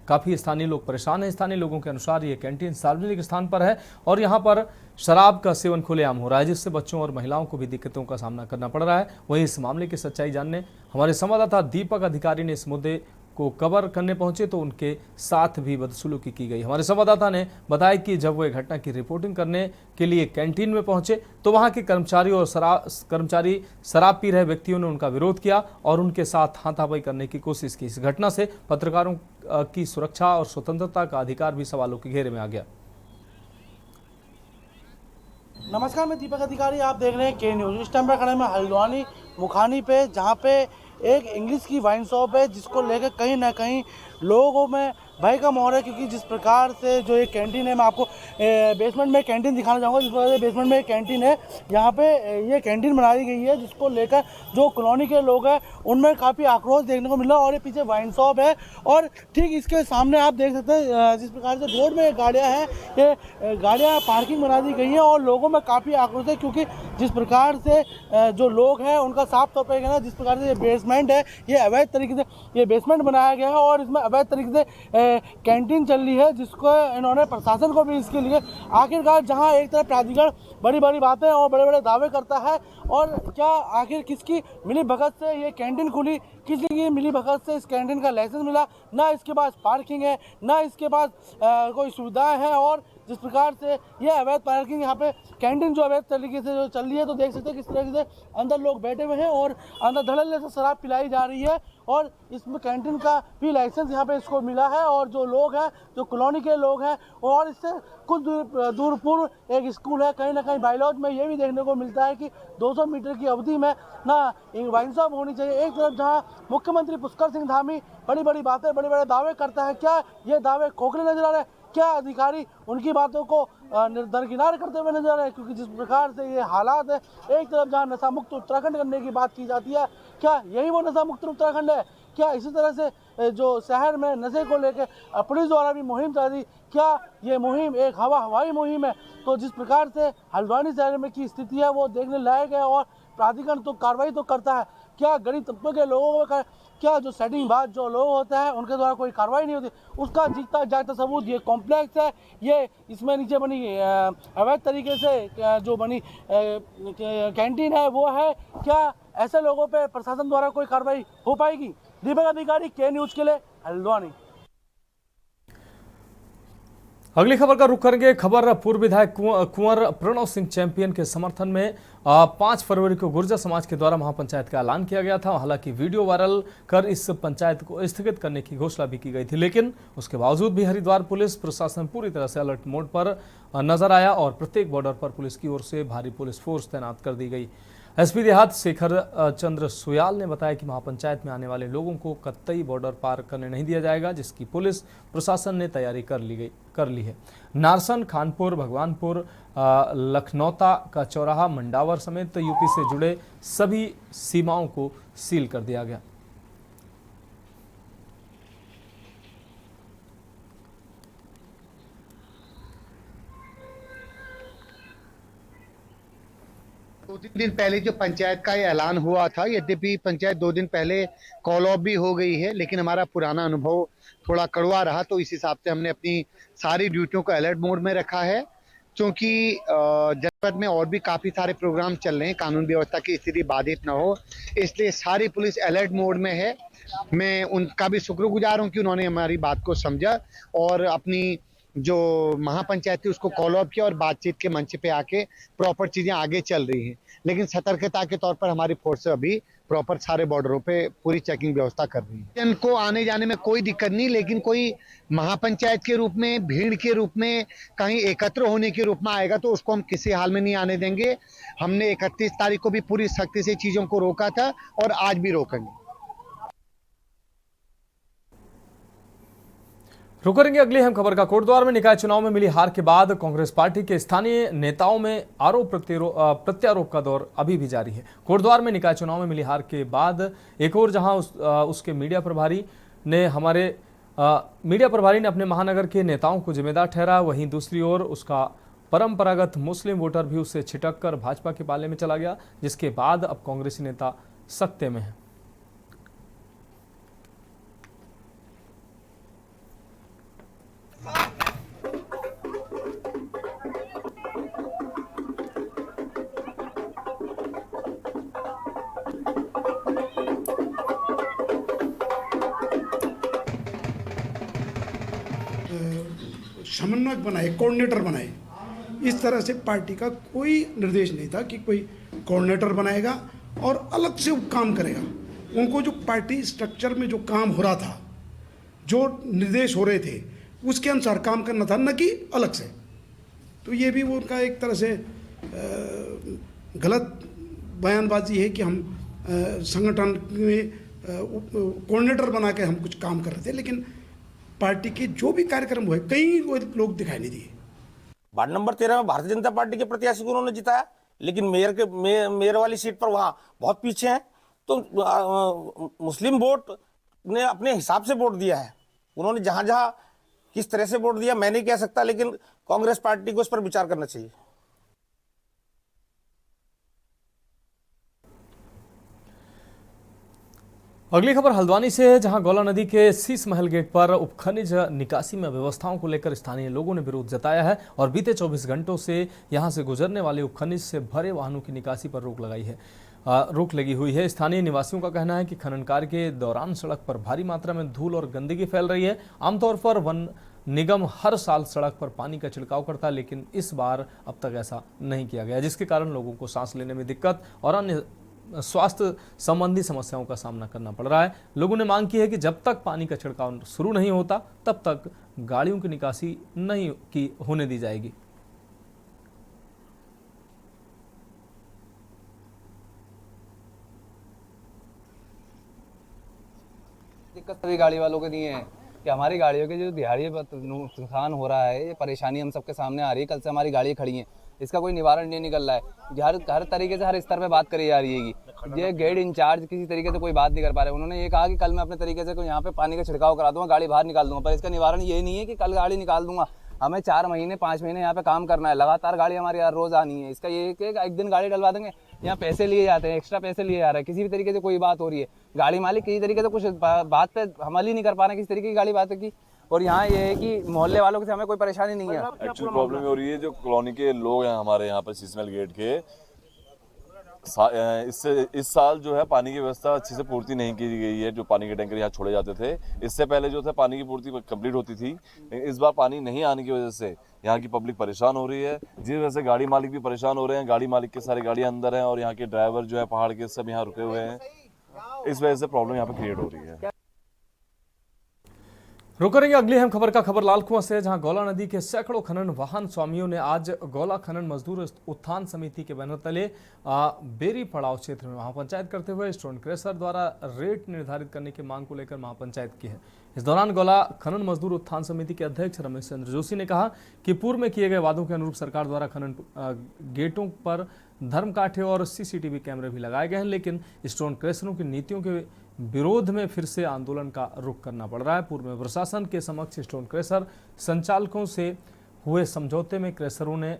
काफी स्थानीय लोग परेशान हैं। स्थानीय लोगों के अनुसार ये कैंटीन सार्वजनिक स्थान पर है और यहाँ पर शराब का सेवन खुलेआम हो रहा है, जिससे बच्चों और महिलाओं को भी दिक्कतों का सामना करना पड़ रहा है। वहीं इस मामले की सच्चाई जानने हमारे संवाददाता दीपक अधिकारी ने इस मुद्दे को कवर करने पहुंचे तो उनके साथ भी बदसलूकी की गई। हमारे संवाददाता ने बताया कि जब वो घटना की रिपोर्टिंग करने के लिए कैंटीन में पहुंचे तो वहां के कर्मचारी शराब पी रहे व्यक्तियों ने उनका विरोध किया और उनके साथ हाथापाई करने की कोशिश की। इस घटना से पत्रकारों की सुरक्षा और स्वतंत्रता का अधिकार भी सवालों के घेरे में आ गया। नमस्कार, मैं दीपक अधिकारी, आप देख रहे हैं के न्यूज़। इस टाइम पर खड़े में हल्द्वानी मुखानी पे, जहाँ पे एक इंग्लिश की वाइन शॉप है जिसको लेकर कहीं ना कहीं लोगों में भय का माहौल है, क्योंकि जिस प्रकार से जो ये कैंटीन है, मैं आपको बेसमेंट में कैंटीन दिखाना चाहूँगा। जिस प्रकार से बेसमेंट में एक कैंटीन है, यहाँ पे ये कैंटीन बनाई गई है, जिसको लेकर जो कॉलोनी के लोग हैं उनमें काफ़ी आक्रोश देखने को मिला। और ये पीछे वाइन शॉप है और ठीक इसके सामने आप देख सकते हैं जिस प्रकार से रोड में गाड़ियाँ हैं, ये गाड़ियाँ पार्किंग बना दी गई हैं और लोगों में काफ़ी आक्रोश है, क्योंकि जिस प्रकार से जो लोग हैं उनका साफ तौर पर कहना, जिस प्रकार से ये बेसमेंट है, ये अवैध तरीके से ये बेसमेंट बनाया गया है और इसमें अवैध तरीके से कैंटीन चल रही है, जिसको इन्होंने प्रशासन को भी इसके लिए आखिरकार जहां एक तरफ प्राधिकरण बड़ी बड़ी बातें और बड़े बड़े दावे करता है और क्या आखिर किसकी मिली भगत से ये कैंटीन खुली, किसी की मिली भगत से इस कैंटीन का लाइसेंस मिला, ना इसके पास पार्किंग है, ना इसके पास कोई सुविधाएं हैं। और जिस प्रकार से ये अवैध पार्किंग यहाँ पे कैंटीन जो अवैध तरीके से जो चल रही है, तो देख सकते हैं किस तरीके से अंदर लोग बैठे हुए हैं और अंदर धड़ल्ले से शराब पिलाई जा रही है और इसमें कैंटीन का भी लाइसेंस यहाँ पे इसको मिला है। और जो लोग हैं, जो कॉलोनी के लोग हैं, और इससे कुछ दूर पूर्व एक स्कूल है, कहीं ना कहीं बाइलॉज में ये भी देखने को मिलता है कि 200 मीटर की अवधि में ना वाइन शॉप होनी चाहिए। एक तरफ जहाँ मुख्यमंत्री पुष्कर सिंह धामी बड़ी बड़ी बातें, बड़े बड़े दावे करता है, क्या ये दावे खोखले नजर आ रहे हैं? क्या अधिकारी उनकी बातों को दरकिनार करते हुए नजर आ रहे हैं, क्योंकि जिस प्रकार से ये हालात है, एक तरफ जहाँ नशा मुक्त उत्तराखंड करने की बात की जाती है, क्या यही वो नशा मुक्त उत्तराखंड है? क्या इसी तरह से जो शहर में नशे को लेकर पुलिस द्वारा भी मुहिम चली, क्या ये मुहिम एक हवाई मुहिम है? तो जिस प्रकार से हल्द्वानी शहर में की स्थिति है वो देखने लायक है, और प्राधिकरण तो कार्रवाई तो करता है, क्या गरीब तबके के लोगों का, क्या जो सेटिंगबाज जो लोग होते हैं उनके द्वारा कोई कार्रवाई नहीं होती? उसका जीता जागता सबूत ये कॉम्प्लेक्स है, ये इसमें नीचे बनी अवैध तरीके से जो बनी कैंटीन है वो है। क्या ऐसे लोगों पे प्रशासन द्वारा कोई कार्रवाई हो पाएगी? दीपक अधिकारी, के न्यूज के लिए, हल्द्वानी। अगली खबर का रुख करेंगे। खबर पूर्व विधायक कुंवर प्रणव सिंह चैंपियन के समर्थन में 5 फरवरी को गुर्जर समाज के द्वारा महापंचायत का ऐलान किया गया था। हालांकि वीडियो वायरल कर इस पंचायत को स्थगित करने की घोषणा भी की गई थी, लेकिन उसके बावजूद भी हरिद्वार पुलिस प्रशासन पूरी तरह से अलर्ट मोड पर नजर आया और प्रत्येक बॉर्डर पर पुलिस की ओर से भारी पुलिस फोर्स तैनात कर दी गई। एसपी देहात शेखर चंद्र सुयाल ने बताया कि महापंचायत में आने वाले लोगों को कतई बॉर्डर पार करने नहीं दिया जाएगा, जिसकी पुलिस प्रशासन ने तैयारी कर ली है। नारसन, खानपुर, भगवानपुर, लखनौता का चौराहा, मंडावर समेत यूपी से जुड़े सभी सीमाओं को सील कर दिया गया। दो तीन दिन पहले जो पंचायत का ये ऐलान हुआ था, यद्यपि पंचायत 2 दिन पहले कॉल ऑफ भी हो गई है, लेकिन हमारा पुराना अनुभव थोड़ा कड़वा रहा, तो इस हिसाब से हमने अपनी सारी ड्यूटियों को अलर्ट मोड में रखा है। क्योंकि जनपद में और भी काफी सारे प्रोग्राम चल रहे हैं, कानून व्यवस्था की स्थिति बाधित न हो, इसलिए सारी पुलिस अलर्ट मोड में है। मैं उनका भी शुक्रगुजार हूं कि उन्होंने हमारी बात को समझा और अपनी जो महापंचायत थी उसको कॉल ऑफ किया और बातचीत के मंच पे आके प्रॉपर चीजें आगे चल रही हैं। लेकिन सतर्कता के तौर पर हमारी फोर्स अभी प्रॉपर सारे बॉर्डरों पे पूरी चेकिंग व्यवस्था कर रही है। इनको आने जाने में कोई दिक्कत नहीं, लेकिन कोई महापंचायत के रूप में, भीड़ के रूप में, कहीं एकत्र होने के रूप में आएगा तो उसको हम किसी हाल में नहीं आने देंगे। हमने 31 तारीख को भी पूरी सख्ती से चीजों को रोका था और आज भी रोकेंगे। रुक करेंगे अगली अहम खबर का। कोटद्वार में निकाय चुनाव में मिली हार के बाद कांग्रेस पार्टी के स्थानीय नेताओं में आरोप प्रत्यारोप का दौर अभी भी जारी है। कोटद्वार में निकाय चुनाव में मिली हार के बाद एक और जहां उसके मीडिया प्रभारी ने अपने महानगर के नेताओं को जिम्मेदार ठहराया, वहीं दूसरी ओर उसका परंपरागत मुस्लिम वोटर भी उससे छिटक कर भाजपा के पाले में चला गया, जिसके बाद अब कांग्रेसी नेता सत्ते में है। समन्वयक बनाए, कोऑर्डिनेटर बनाए, इस तरह से पार्टी का कोई निर्देश नहीं था कि कोई कोऑर्डिनेटर बनाएगा और अलग से काम करेगा। उनको जो पार्टी स्ट्रक्चर में जो काम हो रहा था, जो निर्देश हो रहे थे, उसके अनुसार काम करना था, न कि अलग से। तो ये भी वो उनका एक तरह से गलत बयानबाजी है कि हम संगठन में कोऑर्डिनेटर बना के हम कुछ काम कर रहे थे, लेकिन पार्टी के जो भी कार्यक्रम हुए कई वो लोग दिखाई नहीं दिए। वार्ड नंबर 13 में भारतीय जनता पार्टी के प्रत्याशी को उन्होंने जिताया, लेकिन मेयर वाली सीट पर वहाँ बहुत पीछे हैं। तो मुस्लिम वोट ने अपने हिसाब से वोट दिया है, उन्होंने जहाँ जहाँ किस तरह से वोट दिया मैं नहीं कह सकता, लेकिन कांग्रेस पार्टी को इस पर विचार करना चाहिए। अगली खबर हल्द्वानी से है, जहां गौला नदी के शीश महल गेट पर उपखनिज निकासी में व्यवस्थाओं को लेकर स्थानीय लोगों ने विरोध जताया है और बीते 24 घंटों से यहां से गुजरने वाले उपखनिज से भरे वाहनों की निकासी पर रोक लगी हुई है। स्थानीय निवासियों का कहना है कि खनन कार्य के दौरान सड़क पर भारी मात्रा में धूल और गंदगी फैल रही है। आमतौर पर वन निगम हर साल सड़क पर पानी का छिड़काव करता है, लेकिन इस बार अब तक ऐसा नहीं किया गया, जिसके कारण लोगों को सांस लेने में दिक्कत और अन्य स्वास्थ्य संबंधी समस्याओं का सामना करना पड़ रहा है। लोगों ने मांग की है कि जब तक पानी का छिड़काव शुरू नहीं होता तब तक गाड़ियों की निकासी नहीं की होने दी जाएगी। दिक्कत सभी गाड़ी वालों के दिए हैं, कि हमारी गाड़ियों के जो दिहाड़ी नुकसान हो रहा है, ये परेशानी हम सबके सामने आ रही है। कल से हमारी गाड़ियाँ खड़ी हैं, इसका कोई निवारण नहीं निकल रहा है। हर तरीके से हर स्तर पे बात करी जा रही है कि ये गेट इंचार्ज किसी तरीके से कोई बात नहीं कर पा रहे। उन्होंने ये कहा कि कल मैं अपने तरीके से यहाँ पे पानी का छिड़काव करा दूंगा, गाड़ी बाहर निकाल दूंगा, पर इसका निवारण ये नहीं है कि कल गाड़ी निकाल दूंगा। हमें 4 महीने 5 महीने यहाँ पे काम करना है, लगातार गाड़ी हमारी यार रोज आनी है। इसका ये है कि एक दिन गाड़ी डलवा देंगे, यहाँ पैसे लिए जाते हैं, एक्स्ट्रा पैसे लिए जा रहे हैं, किसी भी तरीके से कोई बात हो रही है। गाड़ी मालिक किसी तरीके से कुछ बात पे अमल ही नहीं कर पा रहे, किसी तरीके की गाड़ी बात की। और यहाँ ये है कि मोहल्ले वालों से हमें कोई परेशानी नहीं है। एक्चुअल प्रॉब्लम हो रही है जो कॉलोनी के लोग हैं हमारे यहाँ पर सीजनल गेट के, इस साल जो है पानी की व्यवस्था अच्छे से पूर्ति नहीं की गई है। जो पानी के टैंकर यहाँ छोड़े जाते थे, इससे पहले जो थे पानी की पूर्ति कंप्लीट होती थी, लेकिन इस बार पानी नहीं आने की वजह से यहाँ की पब्लिक परेशान हो रही है, जिस वजह से गाड़ी मालिक भी परेशान हो रहे हैं। गाड़ी मालिक के सारी गाड़ियाँ अंदर हैं और यहाँ के ड्राइवर जो है पहाड़ के सब यहाँ रुके हुए हैं, इस वजह से प्रॉब्लम यहाँ पर क्रिएट हो रही है। रुक करेंगे अगली अहम खबर का। खबर लाल कुआं से, जहां गौला नदी के सैकड़ों खनन वाहन स्वामियों ने आज गौला खनन मजदूर उत्थान समिति के बैनर तले बेरी पड़ाव क्षेत्र में महापंचायत करते हुए स्टोन क्रशर द्वारा रेट निर्धारित करने की मांग को लेकर महापंचायत की है। इस दौरान गौला खनन मजदूर उत्थान समिति के अध्यक्ष रमेश चंद्र जोशी ने कहा कि पूर्व में किए गए वादों के अनुरूप सरकार द्वारा खनन गेटों पर धर्मकाठे और सीसीटीवी कैमरे भी लगाए गए हैं, लेकिन स्टोन क्रशरों की नीतियों के विरोध में फिर से आंदोलन का रुख करना पड़ रहा है। पूर्व में प्रशासन के समक्ष स्टोन क्रशर संचालकों से हुए समझौते में क्रशरों ने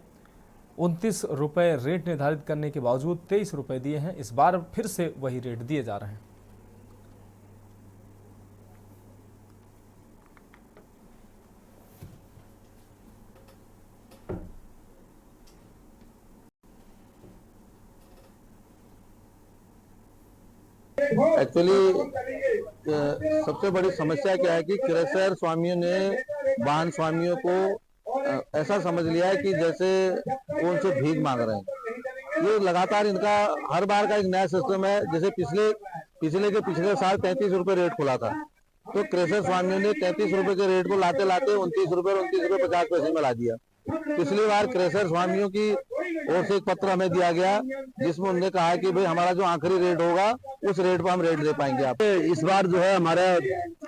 29 रुपये रेट निर्धारित करने के बावजूद 23 रुपये दिए हैं। इस बार फिर से वही रेट दिए जा रहे हैं। एक्चुअली सबसे बड़ी समस्या क्या है कि क्रशर स्वामियों ने वाहन स्वामियों को ऐसा समझ लिया है कि जैसे वो उनसे भीख मांग रहे हैं। ये लगातार इनका हर बार का एक नया सिस्टम है। जैसे पिछले साल 33 रुपये रेट खुला था, तो क्रशर स्वामियों ने 33 रुपये के रेट को लाते लाते 29 रुपये और 29 रुपये 50 पैसे में ला दिया। पिछली बार क्रशर स्वामियों की ओर से एक पत्र हमें दिया गया जिसमें उन्होंने कहा कि भाई हमारा जो आखिरी रेट होगा उस रेट पर हम रेट दे पाएंगे। आप इस बार जो है हमारे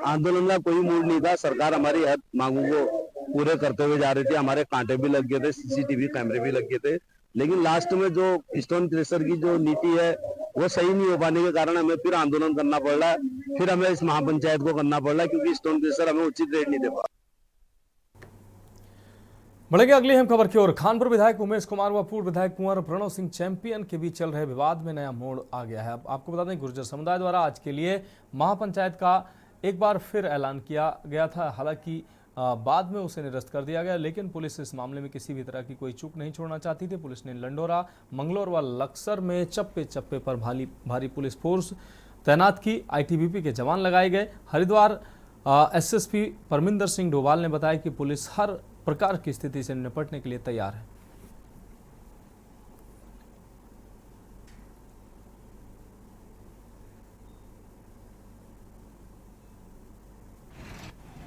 आंदोलन का कोई मूड नहीं था। सरकार हमारी हर मांगों को पूरे करते हुए जा रही थी। हमारे कांटे भी लग गए थे, सीसीटीवी कैमरे भी लग गए थे, लेकिन लास्ट में जो स्टोन क्रशर की जो नीति है वो सही नहीं हो पाने के कारण हमें फिर आंदोलन करना पड़ रहा है। फिर हमें इस महापंचायत को करना पड़ रहा है क्योंकि स्टोन क्रशर हमें उचित रेट नहीं दे पा। बढ़ेंगे अगली अहम खबर की ओर। खानपुर विधायक उमेश कुमार व पूर्व विधायक कुंवर प्रणव सिंह चैंपियन के बीच चल रहे विवाद में नया मोड़ आ गया है। अब आपको बता दें, गुर्जर समुदाय द्वारा आज के लिए महापंचायत का एक बार फिर ऐलान किया गया था। हालांकि बाद में उसे निरस्त कर दिया गया, लेकिन पुलिस इस मामले में किसी भी तरह की कोई चूक नहीं छोड़ना चाहती थी। पुलिस ने लंडोरा, मंगलौर व लक्सर में चप्पे चप्पे पर भारी पुलिस फोर्स तैनात की। ITBP के जवान लगाए गए। हरिद्वार SSP परमिंदर सिंह डोभाल ने बताया कि पुलिस हर प्रकार की स्थिति से निपटने के लिए तैयार है।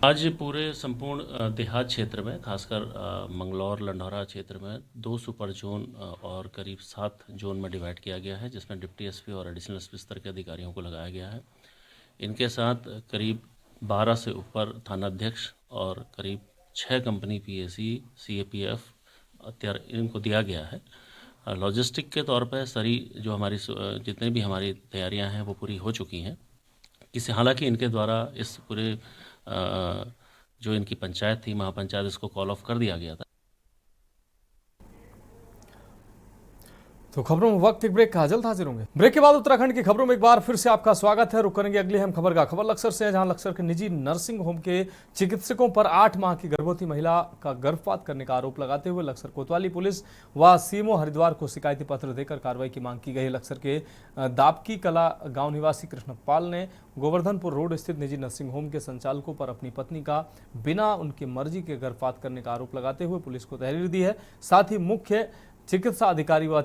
आज पूरे संपूर्ण देहात क्षेत्र में, खासकर मंगलौर लंढौरा क्षेत्र में 2 सुपर जोन और करीब 7 जोन में डिवाइड किया गया है, जिसमें डिप्टी SP और एडिशनल SP स्तर के अधिकारियों को लगाया गया है। इनके साथ करीब 12 से ऊपर थानाध्यक्ष और करीब 6 कंपनी PAC, CAPF इनको दिया गया है। लॉजिस्टिक के तौर पर सारी जो हमारी जितने भी हमारी तैयारियां हैं वो पूरी हो चुकी हैं। हालांकि इनके द्वारा इस पूरे जो इनकी पंचायत थी, महापंचायत, इसको कॉल ऑफ कर दिया गया था। तो खबरों में वक्त एक ब्रेक का, जल्द हाजिर होंगे। ब्रेक के बाद उत्तराखंड की खबरों में एक बार फिर से आपका स्वागत है। रुक करेंगे अगली अहम खबर का। खबर लक्सर से है, जहां लक्सर के निजी नर्सिंग होम के चिकित्सकों पर 8 माह की गर्भवती महिला का गर्भपात करने का आरोप लगाते हुए लक्सर कोतवाली पुलिस व CMO हरिद्वार को शिकायती पत्र देकर कार्रवाई की मांग की गई। लक्सर के दाबकी कला गांव निवासी कृष्णपाल ने गोवर्धनपुर रोड स्थित निजी नर्सिंग होम के संचालकों पर अपनी पत्नी का बिना उनकी मर्जी के गर्भपात करने का आरोप लगाते हुए पुलिस को तहरीर दी है। साथ ही मुख्य चिकित्सा अधिकारी व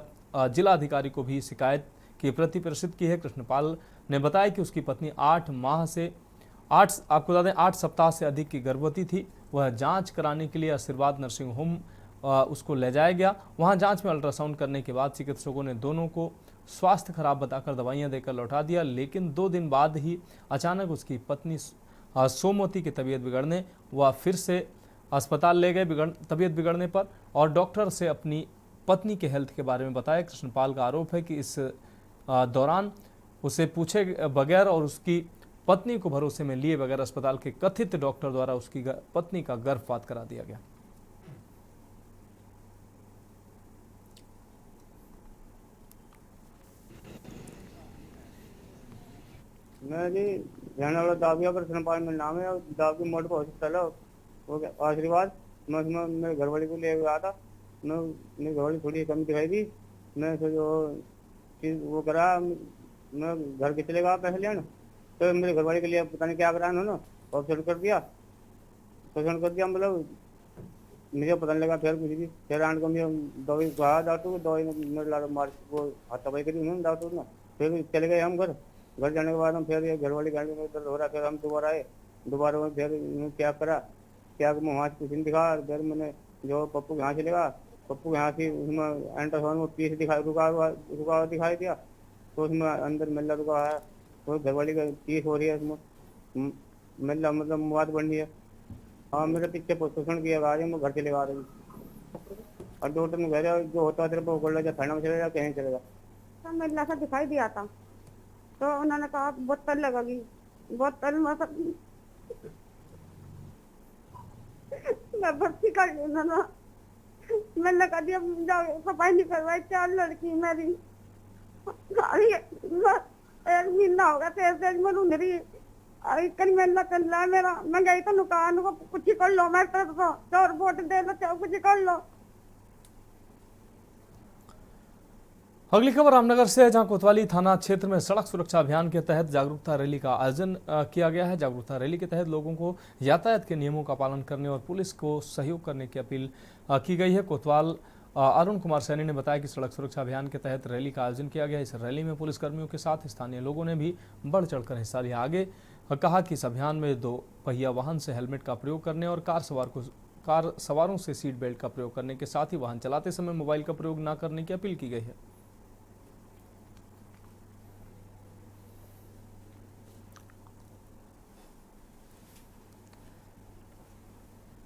जिला अधिकारी को भी शिकायत की प्रति प्रेषित की है। कृष्णपाल ने बताया कि उसकी पत्नी 8 सप्ताह से अधिक की गर्भवती थी। वह जांच कराने के लिए आशीर्वाद नर्सिंग होम उसको ले जाया गया। वहां जांच में अल्ट्रासाउंड करने के बाद चिकित्सकों ने दोनों को स्वास्थ्य खराब बताकर दवाइयां देकर लौटा दिया, लेकिन 2 दिन बाद ही अचानक उसकी पत्नी सोमवती की तबीयत बिगड़ने व फिर से अस्पताल ले गए तबीयत बिगड़ने पर, और डॉक्टर से अपनी पत्नी के हेल्थ के बारे में बताया। कृष्णपाल का आरोप है कि इस दौरान उसे पूछे बगैर और उसकी पत्नी को भरोसे में लिए बगैर अस्पताल के कथित डॉक्टर द्वारा उसकी पत्नी का गर्भपात करा दिया गया। मैं जी रहने वाला दाविया कृष्णपाल में नाम है, और दावी मोड़ पर हॉस्पिटल है वो आशीर्वाद। मैं उसमें मेरे घरवाली को ले गया था, मैं मेरी घरवाली थोड़ी कम दिखाई दी, मैं फिर वो करा, मैं घर के चले गया पैसे लेने, तो मेरे घरवाली के लिए पता नहीं क्या करा उन्होंने, ऑपरेशन कर दिया मतलब मुझे पता नहीं लगा। फिर कुछ भी फिर आने को मैं दवाई कहा डॉक्टर को, दवाई मेरे मार वो हाथापाई करी उन्होंने डॉक्टर ने। फिर चले गए हम घर जाने के बाद हम फिर ये घरवाली गाड़ी में दर्द हो रहा, फिर हम दोबारा आए, दोबारा में फिर क्या करा, क्या मैं वहाँ से कुछ नहीं दिखा। फिर मैंने जो पप्पू के यहाँ से लगा, पप्पू के यहाँ से उसमें अल्ट्रासाउंड में पीस रुका हुआ दिखाई दिया, तो उसमें अंदर मिल्ला रुका है, तो घरवाली का पीस हो रही है, उसमें मिल्ला मतलब मुआद बन रही है। हाँ मेरे पीछे शोषण किया जा रही, मैं घर चले आ रही, और डॉक्टर ने कह रहा जो होता है तेरे को कर ले, थाना में चले जा, कहीं चलेगा। तो मिल्ला सा दिखाई दिया था, तो उन्होंने कहा बोतल लगेगी, बोतल मतलब मैं भर्ती कर ली उन्होंने, मैंने कहा दिया जाओ सफाई नहीं करवाई, 4 लड़की मेरी एक महीना होगा, 13 में ढूंढ रही कहीं मेला चल रहा है मेरा। मैं गई तो दुकान को कुछ ही कर लो, मैं तो 4 वोट दे लो, चाहे कुछ ही कर लो। अगली खबर रामनगर से है, जहां कोतवाली थाना क्षेत्र में सड़क सुरक्षा अभियान के तहत जागरूकता रैली का आयोजन किया गया है। जागरूकता रैली के तहत लोगों को यातायात के नियमों का पालन करने और पुलिस को सहयोग करने की अपील की गई है। कोतवाल अरुण कुमार सैनी ने बताया कि सड़क सुरक्षा अभियान के तहत रैली का आयोजन किया गया। इस रैली में पुलिसकर्मियों के साथ स्थानीय लोगों ने भी बढ़ चढ़कर हिस्सा लिया। आगे कहा कि इस अभियान में 2 पहिया वाहन से हेलमेट का प्रयोग करने और कार सवारों से सीट बेल्ट का प्रयोग करने के साथ ही वाहन चलाते समय मोबाइल का प्रयोग न करने की अपील की गई है।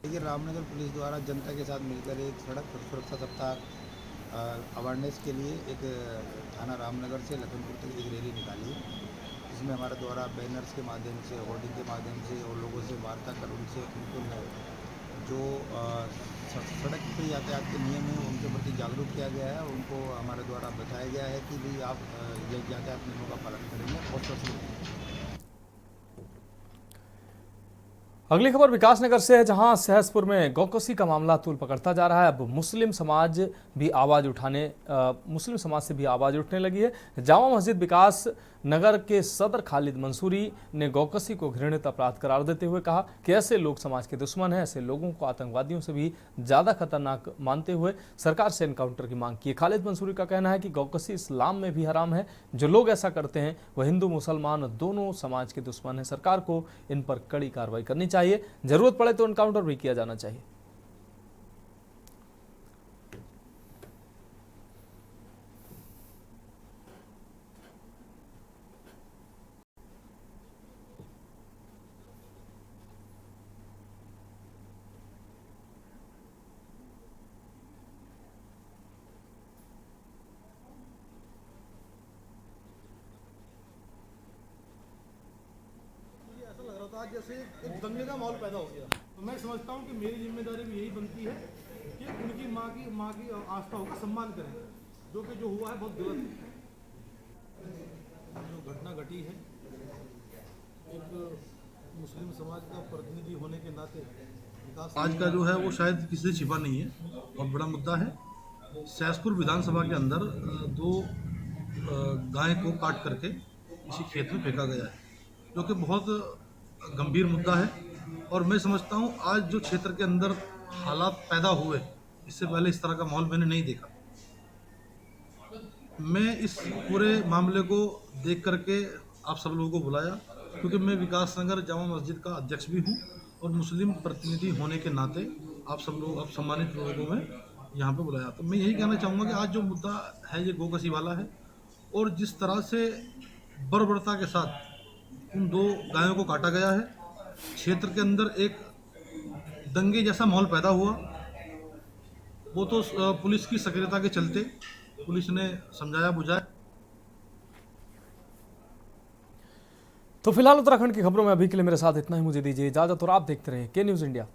देखिए, रामनगर पुलिस द्वारा जनता के साथ मिलकर एक सड़क सुरक्षा सप्ताह अवेयरनेस के लिए एक थाना रामनगर से लखनपुर तक एक रैली निकाली है, जिसमें हमारे द्वारा बैनर्स के माध्यम से, होर्डिंग के माध्यम से और लोगों से वार्ता कर उनसे उनको जो सड़क पे यातायात के नियम हैं उनके प्रति जागरूक किया गया है। उनको हमारे द्वारा बताया गया है कि भाई आप यातायात नियमों का पालन करेंगे और सुरक्षित। अगली खबर विकासनगर से है, जहां सहसपुर में गौकसी का मामला तूल पकड़ता जा रहा है। अब मुस्लिम समाज से भी आवाज उठने लगी है। जामा मस्जिद विकास नगर के सदर खालिद मंसूरी ने गौकसी को घृणित अपराध करार देते हुए कहा कि ऐसे लोग समाज के दुश्मन हैं। ऐसे लोगों को आतंकवादियों से भी ज़्यादा खतरनाक मानते हुए सरकार से एनकाउंटर की मांग की है। खालिद मंसूरी का कहना है कि गौकसी इस्लाम में भी हराम है। जो लोग ऐसा करते हैं वह हिंदू मुसलमान दोनों समाज के दुश्मन हैं। सरकार को इन पर कड़ी कार्रवाई करनी चाहिए, जरूरत पड़े तो एनकाउंटर भी किया जाना चाहिए। आज जैसे एक दंगे का माहौल पैदा हो गया, तो मैं समझता हूँ कि मेरी जिम्मेदारी भी यही बनती है कि उनकी माँ की आस्थाओं का सम्मान करें, जो कि जो हुआ है बहुत गलत है। जो घटना घटी है, एक मुस्लिम समाज का प्रतिनिधि होने के नाते विकास आज का जो है वो शायद किसी से छिपा नहीं है, बहुत बड़ा मुद्दा है। सहसपुर विधानसभा के अंदर 2 गाय को काट करके इसी खेत में फेंका गया है, जो कि बहुत गंभीर मुद्दा है। और मैं समझता हूँ आज जो क्षेत्र के अंदर हालात पैदा हुए, इससे पहले इस तरह का माहौल मैंने नहीं देखा। मैं इस पूरे मामले को देख करके आप सब लोगों को बुलाया, क्योंकि मैं विकासनगर जामा मस्जिद का अध्यक्ष भी हूँ और मुस्लिम प्रतिनिधि होने के नाते आप सब लोग, आप सम्मानित लोगों को मैं यहाँ पे बुलाया। तो मैं यही कहना चाहूँगा कि आज जो मुद्दा है ये गोकसी वाला है, और जिस तरह से बर्बरता के साथ उन 2 गायों को काटा गया है, क्षेत्र के अंदर एक दंगे जैसा माहौल पैदा हुआ। वो तो पुलिस की सक्रियता के चलते पुलिस ने समझाया बुझाया। तो फिलहाल उत्तराखंड की खबरों में अभी के लिए मेरे साथ इतना ही। मुझे दीजिए इजाजत और आप देखते रहिए के न्यूज़ इंडिया।